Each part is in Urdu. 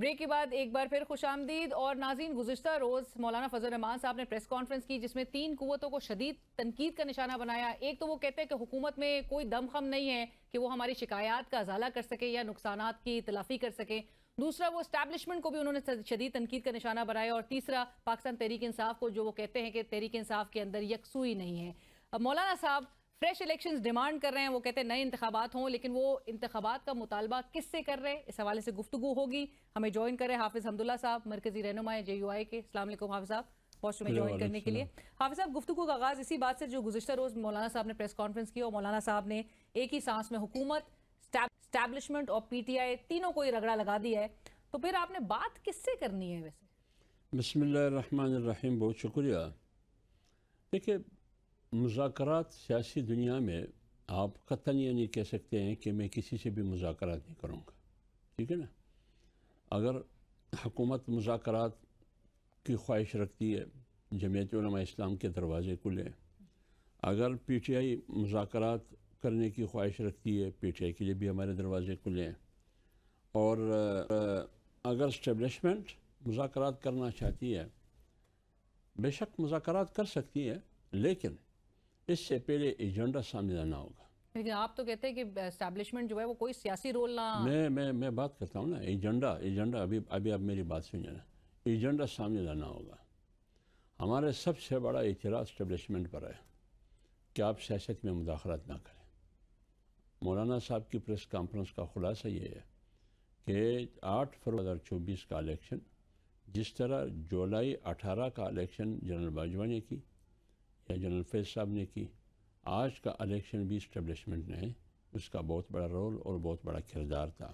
بریک کے بعد ایک بار پھر خوش آمدید. اور ناظرین, گزشتہ روز مولانا فضل الرحمان صاحب نے پریس کانفرنس کی جس میں 3 قوتوں کو شدید تنقید کا نشانہ بنایا. ایک تو وہ کہتے ہیں کہ حکومت میں کوئی دم خم نہیں ہے کہ وہ ہماری شکایات کا ازالہ کر سکے یا نقصانات کی تلافی کر سکے. دوسرا, وہ اسٹیبلشمنٹ کو بھی انہوں نے شدید تنقید کا نشانہ بنایا. اور تیسرا, پاکستان تحریک انصاف کو جو وہ کہتے ہیں کہ تحریک انصاف کے اندر یکسوئی نہیں ہے. اب مولانا صاحب فریش الیکشنز ڈیمانڈ کر رہے ہیں, وہ کہتے ہیں نئے انتخابات ہوں, لیکن وہ انتخابات کا مطالبہ کس سے کر رہے ہیں, اس حوالے سے گفتگو ہوگی. ہمیں جوائن کریں حافظ حمداللہ صاحب, مرکزی رہنما JUI کے. السلام علیکم حافظ صاحب, پوسٹ میں جوائن کرنے کے لیے. حافظ صاحب, گفتگو کا آغاز اسی بات سے جو گزشتہ روز مولانا صاحب نے پریس کانفرنس کی, اور مولانا صاحب نے ایک ہی سانس میں حکومت, اسٹیبلشمنٹ اور PTI تینوں کو ہی رگڑا لگا دیا ہے. تو پھر آپ نے بات کس سے کرنی ہے ویسے؟ بسم اللہ الرحمن الرحیم. بہت شکریہ. دیکھیے, مذاکرات سیاسی دنیا میں آپ قطعاً یہ نہیں کہہ سکتے ہیں کہ میں کسی سے بھی مذاکرات نہیں کروں گا, ٹھیک ہے نا. اگر حکومت مذاکرات کی خواہش رکھتی ہے, جمعیت علماء اسلام کے دروازے کھلے. اگر PTI مذاکرات کرنے کی خواہش رکھتی ہے, PTI کے لیے بھی ہمارے دروازے کھلے ہیں. اور اگر اسٹیبلشمنٹ مذاکرات کرنا چاہتی ہے, بے شک مذاکرات کر سکتی ہے, لیکن اس سے پہلے ایجنڈا سامنے لانا ہوگا. لیکن آپ تو کہتے ہیں کہ اسٹیبلشمنٹ جو ہے وہ کوئی سیاسی رول نہ... میں بات کرتا ہوں نا, ایجنڈا ابھی آپ میری بات سنیں نا. ایجنڈا سامنے لانا ہوگا. ہمارے سب سے بڑا اعتراض اسٹیبلشمنٹ پر ہے کہ آپ سیاست میں مداخلت نہ کریں. مولانا صاحب کی پریس کانفرنس کا خلاصہ یہ ہے کہ 8 فروری 2024 کا الیکشن, جس طرح جولائی 18 کا الیکشن جنرل باجوہ نے کی یا جنرل فیض صاحب نے کی, آج کا الیکشن بھی اسٹیبلشمنٹ نے اس کا بہت بڑا رول اور بہت بڑا کردار تھا.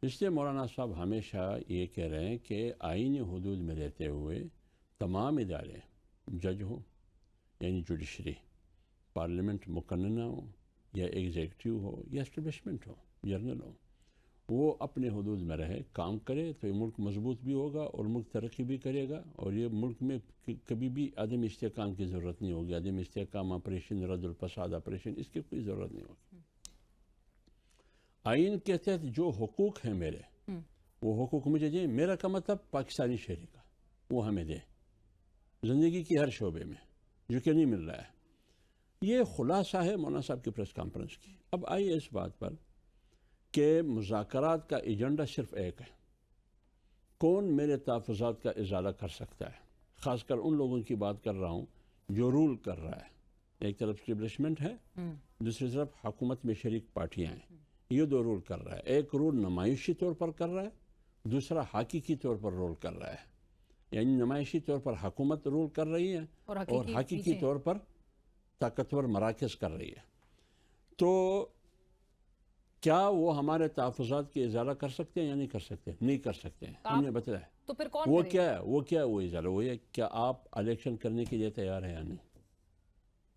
اس لیے مولانا صاحب ہمیشہ یہ کہہ رہے ہیں کہ آئینی حدود میں رہتے ہوئے تمام ادارے, جج ہوں یعنی جوڈیشری, پارلیمنٹ مقننہ ہو یا ایگزیکٹیو ہو یا اسٹیبلشمنٹ ہو, جرنل ہو, وہ اپنے حدود میں رہے, کام کرے تو یہ ملک مضبوط بھی ہوگا اور ملک ترقی بھی کرے گا. اور یہ ملک میں کبھی بھی عدم استحکام کی ضرورت نہیں ہوگی. عدم استحکام آپریشن, رد الفساد آپریشن, اس کی کوئی ضرورت نہیں ہوگی. آئین کے تحت جو حقوق ہیں میرے, وہ حقوق مجھے دیں. میرا کا مطلب پاکستانی شہری کا, وہ ہمیں دیں زندگی کی ہر شعبے میں, جو کہ نہیں مل رہا ہے. یہ خلاصہ ہے مولانا صاحب کی پریس کانفرنس کی. اب آئیے اس بات پر کہ مذاکرات کا ایجنڈا صرف ایک ہے. کون میرے تحفظات کا ازالہ کر سکتا ہے؟ خاص کر ان لوگوں کی بات کر رہا ہوں جو رول کر رہا ہے. ایک طرف اسٹیبلشمنٹ ہے, دوسری طرف حکومت میں شریک پارٹیاں ہیں. یہ 2 رول کر رہا ہے. ایک رول نمائشی طور پر کر رہا ہے, دوسرا حقیقی طور پر رول کر رہا ہے. یعنی نمائشی طور پر حکومت رول کر رہی ہے اور حقیقی طور پر طاقتور مراکز کر رہی ہے. تو کیا وہ ہمارے تحفظات کی ازالہ کر سکتے ہیں یا نہیں کر سکتے؟ نہیں کر سکتے ہیں. ہم نے بتایا تو پھر کون وہ کیا ہے, وہ ازالہ وہ ہے کیا آپ الیکشن کرنے کے لیے تیار ہیں یا نہیں.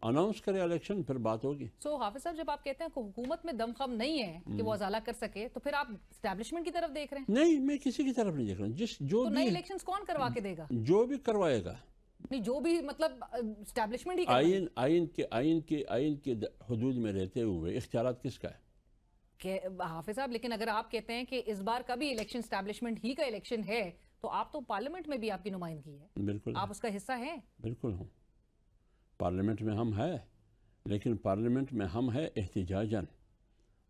اناؤنس کرے الیکشن, پھر بات ہوگی. حافظ صاحب, جب آپ کہتے ہیں کہ حکومت میں دم خم نہیں ہے کہ وہ ازالہ کر سکے, تو پھر آپ اسٹیبلشمنٹ کی طرف دیکھ رہے ہیں؟ نہیں, میں کسی کی طرف نہیں دیکھ رہا ہوں. جو نئے الیکشنز کون کروا کے دے گا؟ جو بھی کروائے گا, نہیں جو بھی مطلب اسٹیبلشمنٹ ہی آئین کے حدود میں رہتے ہوئے اختیارات کس کا ہے؟ حافظ صاحب, لیکن اگر آپ کہتے ہیں کہ اس بار کا بھی الیکشن اسٹیبلشمنٹ ہی کا الیکشن ہے, تو آپ تو پارلیمنٹ میں بھی آپ کی نمائندگی ہے. بالکل, آپ اس کا حصہ ہیں. بالکل ہوں. پارلیمنٹ میں ہم ہیں, لیکن پارلیمنٹ میں ہم ہیں احتجاجاً.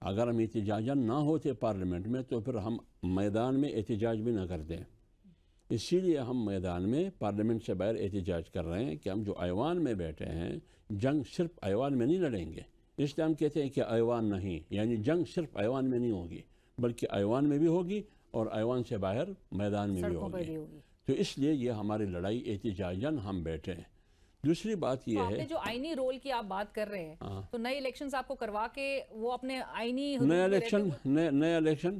اگر ہم احتجاجاً نہ ہوتے پارلیمنٹ میں تو پھر ہم میدان میں احتجاج بھی نہ کرتے. اسی لیے ہم میدان میں پارلیمنٹ سے باہر احتجاج کر رہے ہیں کہ ہم جو ایوان میں بیٹھے ہیں, جنگ صرف ایوان میں نہیں لڑیں گے. اس لیے ہم کہتے ہیں کہ ایوان نہیں, یعنی جنگ صرف ایوان میں نہیں ہوگی, بلکہ ایوان میں بھی ہوگی اور ایوان سے باہر میدان میں بھی ہوگی. تو اس لیے یہ ہماری لڑائی احتجاجاً ہم بیٹھے ہیں. دوسری بات یہ ہے, جو آئینی رول کی آپ بات کر رہے ہیں, تو نئے الیکشنز آپ کو کروا کے وہ اپنے آئینی نئے الیکشن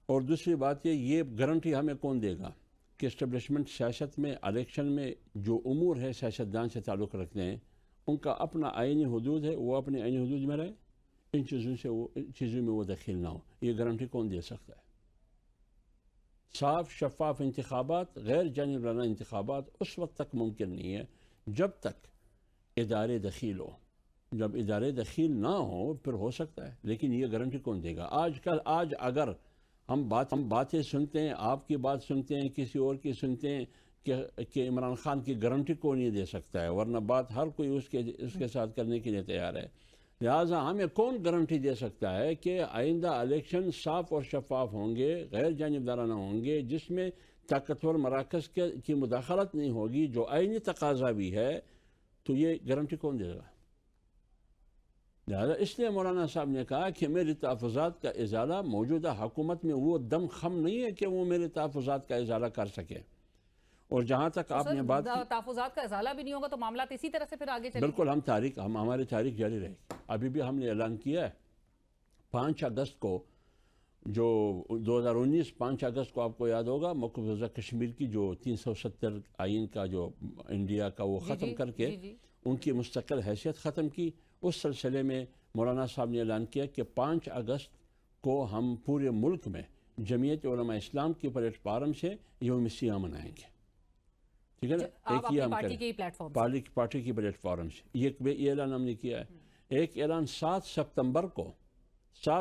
اور دوسری بات یہ گارنٹی ہمیں کون دے گا کہ اسٹیبلشمنٹ سیاست میں الیکشن میں جو امور ہے سیاستدان سے تعلق رکھتے ہیں, ان کا اپنا آئینی حدود ہے, وہ اپنے آئینی حدود میں رہے, ان چیزوں میں وہ دخل نہ ہو. یہ گارنٹی کون دے سکتا ہے؟ صاف شفاف انتخابات, غیر جانبدارانہ انتخابات اس وقت تک ممکن نہیں ہے جب تک ادارے دخیل ہو. جب ادارے دخیل نہ ہو پھر ہو سکتا ہے, لیکن یہ گارنٹی کون دے گا؟ آج اگر ہم باتیں سنتے ہیں، آپ کی بات سنتے ہیں، کسی اور کی سنتے ہیں کہ عمران خان کی گارنٹی کو نہیں دے سکتا ہے، ورنہ بات ہر کوئی اس کے ساتھ کرنے کے لیے تیار ہے۔ لہٰذا ہمیں کون گارنٹی دے سکتا ہے کہ آئندہ الیکشن صاف اور شفاف ہوں گے، غیر جانبدارانہ ہوں گے، جس میں طاقتور مراکز کی مداخلت نہیں ہوگی، جو آئینی تقاضا بھی ہے، تو یہ گارنٹی کون دے گا؟ لہٰذا اس لیے مولانا صاحب نے کہا کہ میری تحفظات کا ازالہ موجودہ حکومت میں وہ دم خم نہیں ہے کہ وہ میرے تحفظات کا ازالہ کر سکے۔ اور جہاں تک آپ نے بات کی، تحفظات کا ازالہ بھی نہیں ہوگا تو معاملات اسی طرح سے پھر آگے چلیں گے۔ بالکل، ہماری تاریخ جاری رہے گی۔ ابھی بھی ہم نے اعلان کیا ہے 5 اگست کو، جو 2019 5 اگست کو آپ کو یاد ہوگا، مقبوضہ کشمیر کی جو 370 آئین کا جو انڈیا کا وہ ختم کر کے ان کی مستقل حیثیت ختم کی۔ اس سلسلے میں مولانا صاحب نے اعلان کیا کہ 5 اگست کو ہم پورے ملک میں جمعیت علماء اسلام کی پلیٹ فارم سے یوم سیاہ منائیں گے، ٹھیک ہے نا؟ ایک یہ ہم کریں پارٹی کی پلیٹ فارم سے، یہ اعلان ہم نے کیا ہے۔ ایک اعلان 7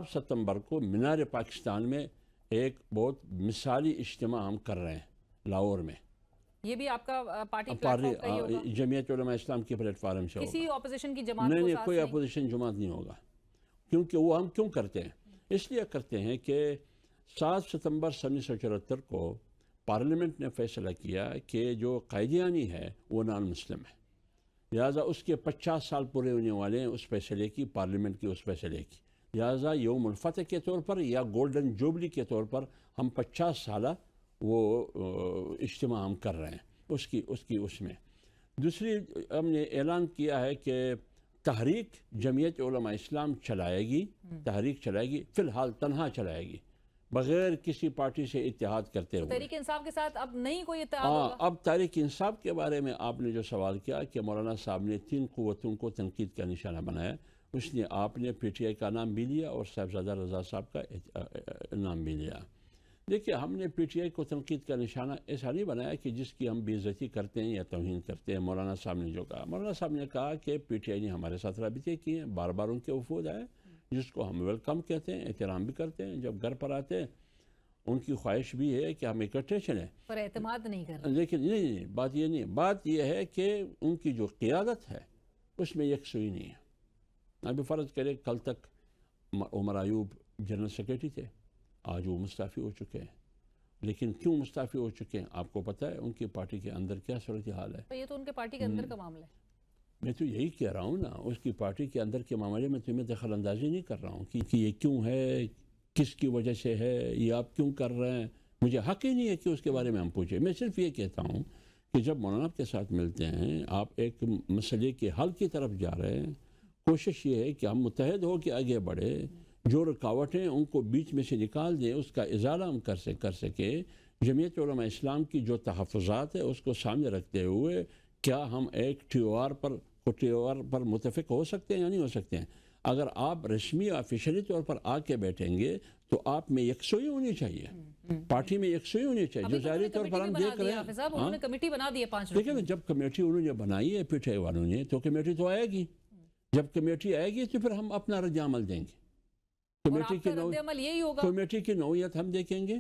ستمبر کو مینار پاکستان میں ایک بہت مثالی اجتماع ہم کر رہے ہیں لاہور میں۔ یہ بھی آپ کا پارٹی پلیٹ فارم کا ہی ہوگا؟ جمعیت علماء اسلام کی پلیٹ فارم سے ہوگا۔ کسی اپوزیشن کی جماعت نہیں، کوئی اپوزیشن جماعت نہیں ہوگا، کیونکہ وہ ہم کیوں کرتے ہیں؟ اس لیے کرتے ہیں کہ 7 ستمبر 1974 کو پارلیمنٹ نے فیصلہ کیا کہ جو قادیانی ہے وہ نان مسلم ہے، لہٰذا اس کے 50 سال پورے ہونے والے ہیں اس فیصلے کی، پارلیمنٹ کی اس فیصلے کی۔ لہٰذا یوم الفتح کے طور پر یا گولڈن جوبلی کے طور پر ہم 50 سالہ وہ اجتماع ہم کر رہے ہیں اس میں۔ دوسری ہم نے اعلان کیا ہے کہ تحریک جمعیت علماء اسلام چلائے گی، فی الحال تنہا چلائے گی، بغیر کسی پارٹی سے اتحاد کرتے ہوئے۔ تحریک انصاف کے ساتھ اب نہیں کوئی اتحاد ہوگا؟ اب تحریک انصاف کے بارے میں آپ نے جو سوال کیا کہ مولانا صاحب نے 3 قوتوں کو تنقید کا نشانہ بنایا، اس نے آپ نے پی ٹی آئی کا نام بھی لیا اور صاحبزادہ رضا صاحب کا نام بھی لیا۔ دیکھیے، ہم نے پی ٹی آئی کو تنقید کا نشانہ ایسا نہیں بنایا کہ جس کی ہم بے عزتی کرتے ہیں یا توہین کرتے ہیں۔ مولانا صاحب نے جو کہا، مولانا صاحب نے کہا کہ پی ٹی آئی نے ہمارے ساتھ رابطے کیے ہیں، بار بار ان کے وفود آئے، جس کو ہم ویلکم کہتے ہیں، احترام بھی کرتے ہیں۔ جب گھر پر آتے ہیں ان کی خواہش بھی ہے کہ ہم اکٹھے چلیں، پر اعتماد نہیں کر رہے۔ لیکن نہیں، بات یہ نہیں، بات یہ ہے کہ ان کی جو قیادت ہے اس میں یکسوئی نہیں ہے۔ ابھی فرض کرے کل تک عمر ایوب جنرل سیکریٹری تھے، آج وہ مستعفی ہو چکے ہیں، لیکن کیوں مستعفی ہو چکے ہیں آپ کو پتہ ہے؟ ان کی پارٹی کے اندر کیا صورتحال ہے؟ یہ تو ان کے پارٹی کے اندر کا معاملہ ہے۔ میں تو یہی کہہ رہا ہوں نا، اس کی پارٹی کے اندر کے معاملے میں تمہیں دخل اندازی نہیں کر رہا ہوں کہ یہ کیوں ہے، کس کی وجہ سے ہے، یہ آپ کیوں کر رہے ہیں، مجھے حق ہی نہیں ہے کہ اس کے بارے میں ہم پوچھیں۔ میں صرف یہ کہتا ہوں کہ جب مولانا کے ساتھ ملتے ہیں، آپ ایک مسئلے کے حل کی طرف جا رہے ہیں، کوشش یہ ہے کہ ہم متحد ہو کے آگے بڑھے، جو رکاوٹیں ان کو بیچ میں سے نکال دیں، اس کا ازالہ ہم کر سکے۔ جمعیت علماء اسلام کی جو تحفظات ہے اس کو سامنے رکھتے ہوئے کیا ہم ایک ٹی او آر پر متفق ہو سکتے ہیں یا نہیں ہو سکتے ہیں؟ اگر آپ رسمی آفیشلی طور پر آ کے بیٹھیں گے تو آپ میں یکسوئی ہونی چاہیے، پارٹی میں یکسوئی ہونی چاہیے، جو ظاہری طور پر ہم دیکھ رہے ہیں۔ انہوں نے کمیٹی بنا دی ہے 5 دیکھیں نا، جب کمیٹی انہوں نے بنائی ہے پی ٹی آئی والوں نے، تو کمیٹی تو آئے گی، جب کمیٹی آئے گی تو پھر ہم اپنا رد عمل دیں گے۔ کمیٹی کی نوعیت ہم دیکھیں گے،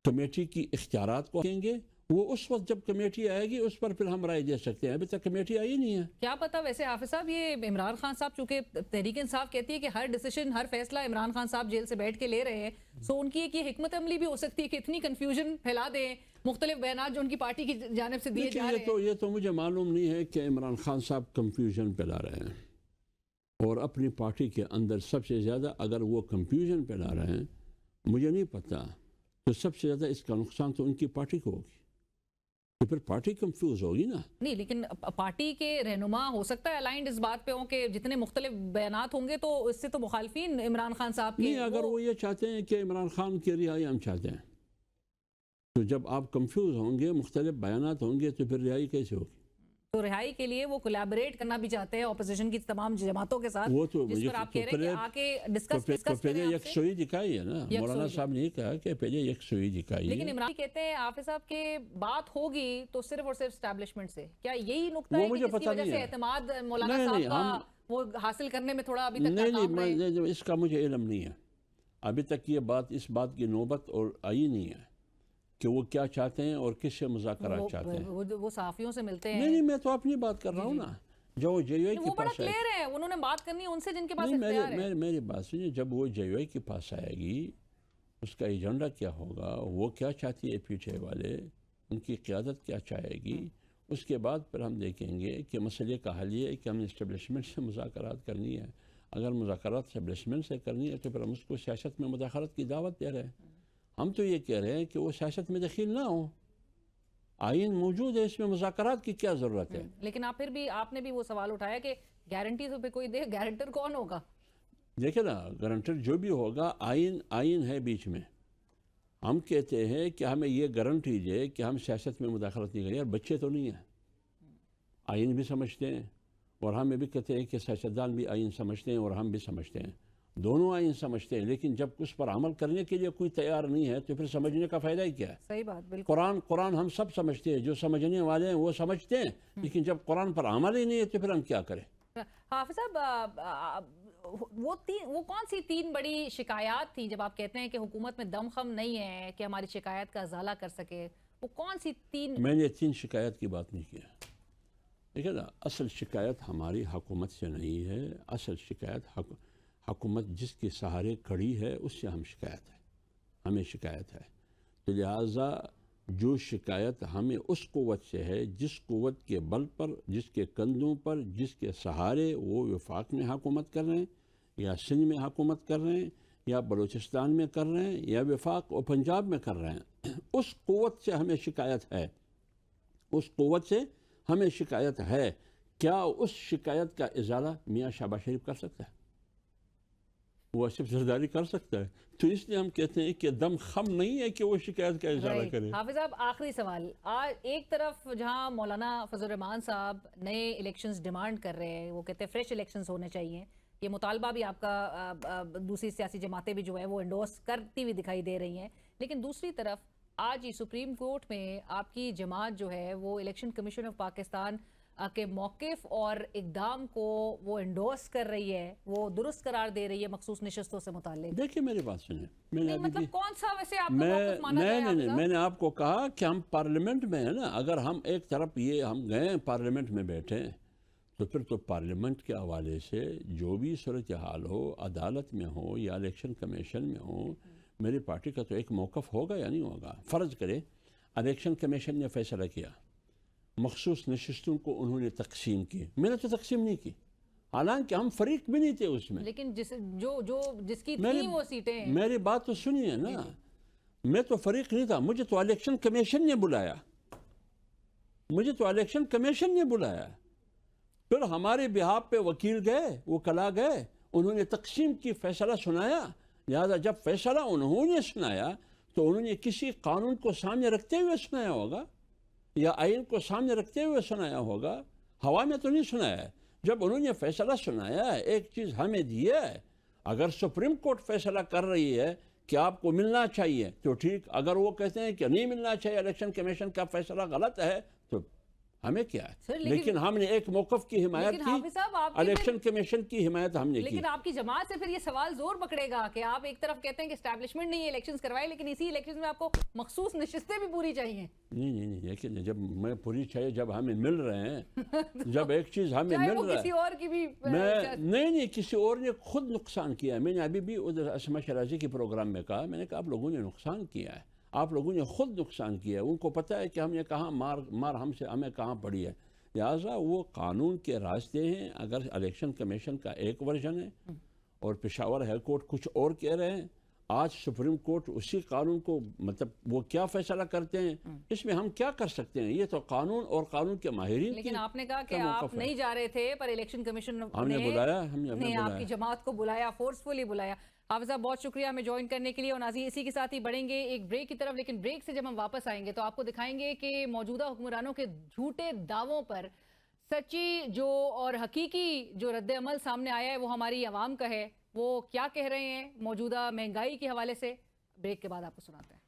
کمیٹی کی اختیارات کو دیکھیں گے، وہ اس وقت جب کمیٹی آئے گی اس پر پھر ہم رائے دے سکتے ہیں۔ ابھی تک کمیٹی آئی نہیں ہے۔ کیا پتہ ویسے حافظ صاحب، یہ عمران خان صاحب چونکہ تحریک انصاف کہتی ہے کہ ہر ڈیسیشن، ہر فیصلہ عمران خان صاحب جیل سے بیٹھ کے لے رہے ہیں، سو ان کی ایک یہ حکمت عملی بھی ہو سکتی ہے کہ اتنی کنفیوژن پھیلا دیں، مختلف بیانات جو ان کی پارٹی کی جانب سے دیے جا رہے ہیں۔ یہ تو مجھے معلوم نہیں ہے کہ عمران خان صاحب کنفیوژن پھیلا رہے ہیں، اور اپنی پارٹی کے اندر سب سے زیادہ اگر وہ کنفیوژن پھیلا رہے ہیں، مجھے نہیں پتہ، تو سب سے زیادہ اس کا نقصان تو ان کی پارٹی کو ہوگی، تو پھر پارٹی کنفیوز ہوگی نا۔ نہیں، لیکن پارٹی کے رہنما ہو سکتا ہے الائنڈ اس بات پہ ہوں کہ جتنے مختلف بیانات ہوں گے تو اس سے تو مخالفین عمران خان صاحب کے نہیں، اگر وہ یہ چاہتے ہیں کہ عمران خان کی رہائی ہم چاہتے ہیں، تو جب آپ کنفیوز ہوں گے، مختلف بیانات ہوں گے، تو پھر رہائی کیسے ہوگی؟ تو رہائی کے لیے وہ کولیبریٹ کرنا بھی چاہتے ہیں اپوزیشن کی تمام جماعتوں کے ساتھ، جس پر آپ کہہ رہے ہیں کہ آکے ڈسکس کریں۔ پہلے یکسوئی دکھائی ہے نا، مولانا صاحب نے کہا کہ پہلے یکسوئی دکھائی ہے۔ لیکن عمران کہتے ہیں حافظ صاحب کہ بات ہوگی تو صرف اور صرف اسٹیبلشمنٹ سے، کیا یہی نقطہ ہے کہ جس کی وجہ سے اعتماد مولانا صاحب کا وہ حاصل کرنے میں تھوڑا ابھی تک ناکام رہے؟ نہیں، اس کا مجھے علم نہیں ہے۔ ابھی تک یہ بات اس بات کی نوبت اور آئی نہیں ہے کہ وہ کیا چاہتے ہیں اور کس سے مذاکرات چاہتے ہیں. وہ صحافیوں سے ملتے ہیں. نہیں میں تو اپنی بات کر رہا ہوں نا. جو وہ جے یو آئی کے وہ بڑا پاس آئے کلیئر ہے, انہوں نے بات کرنی ہے ان سے جن کے پاس نہیں اختیار ہے. میری بات سنیے, جب وہ جے یو آئی کے پاس آئے گی اس کا ایجنڈا کیا ہوگا, وہ کیا چاہتی ہے پی ٹی آئی والے, ان کی قیادت کیا چاہے گی, اس کے بعد پھر ہم دیکھیں گے کہ مسئلے کا حل یہ ہے کہ ہم نے اسٹیبلشمنٹ سے مذاکرات کرنی ہے. اگر مذاکرات اسٹیبلشمنٹ سے کرنی ہے تو پھر ہم اس کو سیاست میں مداخلت کی دعوت دے رہے ہیں. ہم تو یہ کہہ رہے ہیں کہ وہ سیاست میں دخیل نہ ہوں. آئین موجود ہے, اس میں مذاکرات کی کیا ضرورت ہے. لیکن آپ نے بھی وہ سوال اٹھایا کہ گارنٹی تو پہ کوئی دے, گارنٹر کون ہوگا؟ دیکھیں نا, گارنٹر جو بھی ہوگا, آئین ہے بیچ میں. ہم کہتے ہیں کہ ہمیں یہ گارنٹی دے کہ ہم سیاست میں مداخلت نہیں کریں. یار بچے تو نہیں ہیں, آئین بھی سمجھتے ہیں, اور ہمیں بھی کہتے ہیں کہ سیاستدان بھی آئین سمجھتے ہیں اور ہم بھی سمجھتے ہیں, دونوں آئین سمجھتے ہیں. لیکن جب اس پر عمل کرنے کے لیے کوئی تیار نہیں ہے تو پھر سمجھنے کا فائدہ ہی کیا ہے. صحیح بات, بالکل. قرآن ہم سب سمجھتے ہیں, جو سمجھنے والے ہیں وہ سمجھتے ہیں, لیکن جب قرآن پر عمل ہی نہیں ہے تو پھر ہم کیا کریں. حافظ صاحب, وہ کون سی 3 بڑی شکایات تھیں جب آپ کہتے ہیں کہ حکومت میں دم خم نہیں ہے کہ ہماری شکایت کا ازالہ کر سکے, وہ کون سی 3؟ میں نے 3 شکایت کی بات نہیں کیا. دیکھیں نا, اصل شکایت ہماری حکومت سے نہیں ہے. اصل شکایت حکومت جس کے سہارے کھڑی ہے اس سے ہمیں شکایت ہے. تو لہٰذا جو شکایت ہمیں اس قوت سے ہے جس قوت کے بل پر, جس کے کندھوں پر, جس کے سہارے وہ وفاق میں حکومت کر رہے ہیں, یا سندھ میں حکومت کر رہے ہیں, یا بلوچستان میں کر رہے ہیں, یا وفاق اور پنجاب میں کر رہے ہیں, اس قوت سے ہمیں شکایت ہے. اس قوت سے ہمیں شکایت ہے. کیا اس شکایت کا ازالہ میاں شہباز شریف کر سکتا ہے؟ وہ آصف زرداری کر سکتا ہے. تو اس لیے ہم کہتے ہیں کہ دم خم نہیں ہے کہ وہ شکایت کا ازالہ کرے. حافظ صاحب, آخری سوال. آج ایک طرف جہاں مولانا فضل الرحمان صاحب نئے الیکشنز ڈیمانڈ کر رہے ہیں, وہ کہتے ہیں فریش الیکشنز ہونے چاہیے, یہ مطالبہ بھی آپ کا دوسری سیاسی جماعتیں بھی جو ہے وہ انڈورس کرتی ہوئی دکھائی دے رہی ہیں, لیکن دوسری طرف آج ہی سپریم کورٹ میں آپ کی جماعت جو ہے وہ الیکشن کمیشن آف پاکستان کے موقف اور اقدام کو وہ انڈورس کر رہی ہے, وہ درست قرار دے رہی ہے مخصوص نشستوں سے متعلق. دیکھیں میری بات سنیں, مطلب کون سا ویسے آپ کا موقف مانا جائے؟ نہیں, میں نے آپ کو کہا کہ ہم پارلیمنٹ میں ہیں نا. اگر ہم ایک طرف یہ ہم گئے پارلیمنٹ میں بیٹھے تو پھر تو پارلیمنٹ کے حوالے سے جو بھی صورتحال ہو, عدالت میں ہو یا الیکشن کمیشن میں ہو, میری پارٹی کا تو ایک موقف ہوگا یا نہیں ہوگا. فرض کرے الیکشن کمیشن نے فیصلہ کیا, مخصوص نشستوں کو انہوں نے تقسیم کی, میں نے تو تقسیم نہیں کی, حالانکہ ہم فریق بھی نہیں تھے اس میں. لیکن جس کی تھی وہ سیٹیں. میری بات تو سنیے نا, میں تو فریق نہیں تھا, مجھے تو الیکشن کمیشن نے بلایا. پھر ہمارے بہاف پہ وکیل گئے, وکلا گئے, انہوں نے تقسیم کی, فیصلہ سنایا. لہذا جب فیصلہ انہوں نے سنایا تو انہوں نے کسی قانون کو سامنے رکھتے ہوئے سنایا ہوگا یا آئین کو سامنے رکھتے ہوئے سنایا ہوگا, ہوا میں تو نہیں سنایا ہے. جب انہوں نے فیصلہ سنایا ہے, ایک چیز ہمیں دی ہے, اگر سپریم کورٹ فیصلہ کر رہی ہے کہ آپ کو ملنا چاہیے تو ٹھیک, اگر وہ کہتے ہیں کہ نہیں ملنا چاہیے, الیکشن کمیشن کا فیصلہ غلط ہے, تو ہمیں کیا ہے. لیکن ہم نے ایک موقف کی حمایت کی, الیکشن کمیشن کی حمایت ہم نے کی. لیکن آپ کی جماعت سے پھر یہ سوال زور پکڑے گا کہ آپ ایک طرف کہتے ہیں کہ اسٹیبلشمنٹ نہیں الیکشنز کروائے, لیکن اسی الیکشن میں آپ کو مخصوص نشستیں بھی پوری چاہیے. نہیں, لیکن جب میں پوری چاہیے, جب ہمیں مل رہے ہیں, جب ایک چیز ہمیں مل رہا ہے, کسی اور کی بھی نہیں, کسی اور نے خود نقصان کیا ہے. میں نے ابھی بھی ادھر اسما شرازی کے پروگرام میں کہا, میں نے کہا آپ لوگوں نے نقصان کیا ہے, آپ لوگوں نے خود نقصان کیا ہے. ان کو پتہ ہے کہ ہم نے کہاں مار ہمیں کہاں پڑی ہے. لہٰذا وہ قانون کے راستے ہیں. اگر الیکشن کمیشن کا ایک ورژن ہے اور پشاور ہائی کورٹ کچھ اور کہہ رہے ہیں, آج سپریم کورٹ اسی قانون کو, مطلب وہ کیا فیصلہ کرتے ہیں, اس میں ہم کیا کر سکتے ہیں. یہ تو قانون اور قانون کے ماہرین. لیکن آپ نے کہا کہ آپ نہیں جا رہے تھے, پر الیکشن کمیشن ہم نے بلایا, آپ کی جماعت کو بلایا, فورسفلی بلایا. حافظ صاحب بہت شکریہ ہمیں جوائن کرنے کے لیے. اور ناظرین اسی کے ساتھ ہی بڑھیں گے ایک بریک کی طرف, لیکن بریک سے جب ہم واپس آئیں گے تو آپ کو دکھائیں گے کہ موجودہ حکمرانوں کے جھوٹے دعووں پر سچی جو اور حقیقی جو رد عمل سامنے آیا ہے وہ ہماری عوام کا ہے. وہ کیا کہہ رہے ہیں موجودہ مہنگائی کے حوالے سے, بریک کے بعد آپ کو سناتے ہیں.